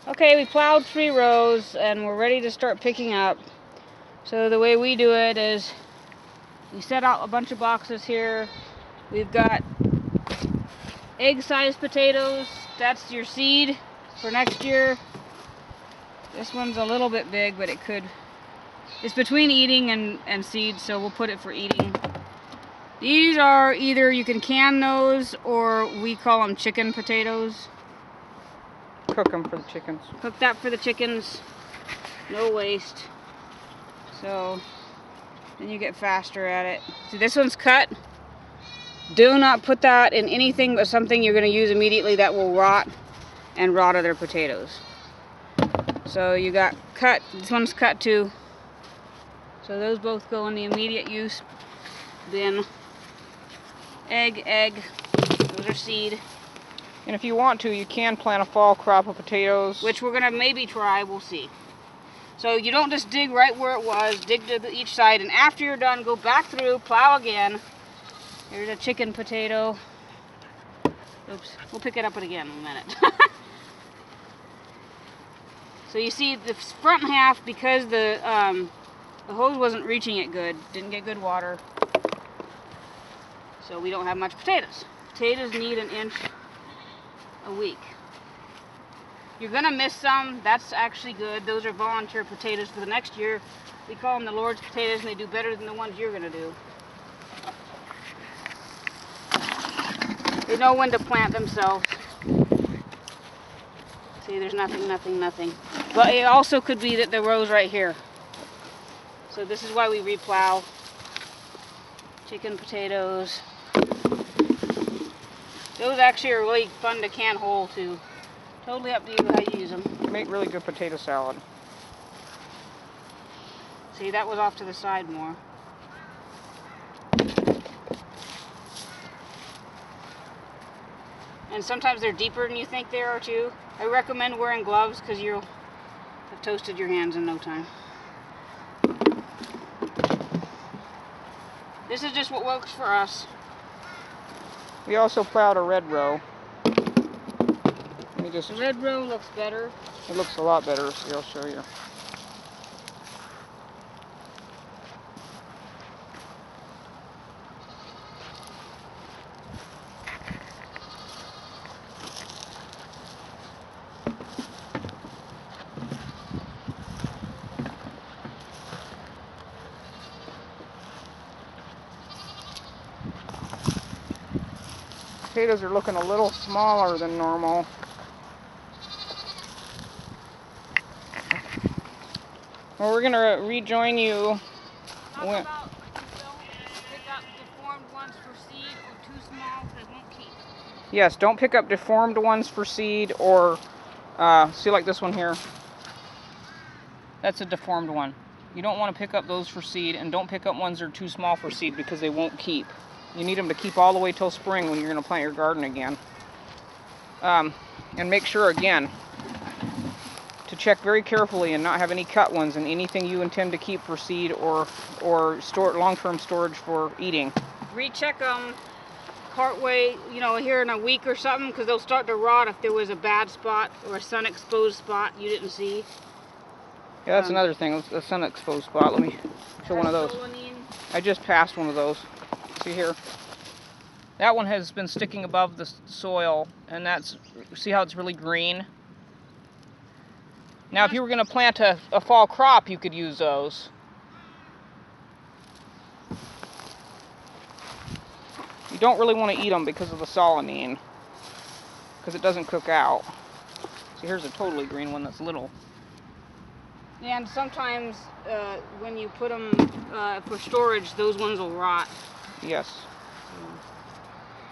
Okay, we plowed 3 rows and we're ready to start picking up. So the way we do it is we set out a bunch of boxes here. We've got egg-sized potatoes. That's your seed for next year. This one's a little bit big, but it's between eating and seed, so we'll put it for eating. These are either you can can those or we call them chicken potatoes. Cook them for the chickens. Cook that for the chickens. No waste. So then you get faster at it. See, this one's cut. Do not put that in anything but something you're going to use immediately that will rot and rot other potatoes. So you got cut. This one's cut too. So those both go in the immediate use bin. Egg. Those are seed. And if you want to, you can plant a fall crop of potatoes. Which we're going to maybe try. We'll see. So you don't just dig right where it was. Dig to each side. And after you're done, go back through, plow again. Here's a chicken potato. Oops. We'll pick it up again in a minute. So you see the front half, because the hose wasn't reaching it good, didn't get good water. So we don't have much potatoes. Potatoes need 1 inch a week. You're gonna miss some. That's actually good. Those are volunteer potatoes for the next year. We call them the Lord's potatoes, and they do better than the ones you're gonna do. They know when to plant themselves. See, there's nothing. But it also could be that the row's right here. So this is why we replow. Chicken potatoes. Those actually are really fun to can whole too. Totally up to you how you use them. Make really good potato salad. See, that was off to the side more. And sometimes they're deeper than you think they are too. I recommend wearing gloves because you'll have toasted your hands in no time. This is just what works for us. We also plowed a red row. The red row looks better. It looks a lot better, so I'll show you. Potatoes are looking a little smaller than normal. Well, we're going to rejoin you. Talk about don't pick up deformed ones for seed or too small, they won't keep. Yes, don't pick up deformed ones for seed or, see like this one here. That's a deformed one. You don't want to pick up those for seed, and don't pick up ones that are too small for seed because they won't keep. You need them to keep all the way till spring when you're going to plant your garden again. And make sure, again, to check very carefully and not have any cut ones in anything you intend to keep for seed or store long-term storage for eating. Recheck them partway, here in a week or something, because they'll start to rot if there was a bad spot or a sun-exposed spot you didn't see. Yeah, that's another thing, a sun-exposed spot. Let me show one of those. I just passed one of those. See here? That one has been sticking above the soil, and see how it's really green? Now, if you were going to plant a fall crop, you could use those. You don't really want to eat them because of the solanine, because it doesn't cook out. See, here's a totally green one that's little. And sometimes when you put them for storage, those ones will rot. Yes.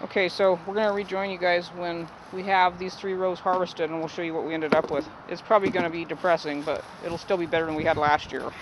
Okay, so we're going to rejoin you guys when we have these 3 rows harvested, and we'll show you what we ended up with. It's probably going to be depressing, but it'll still be better than we had last year.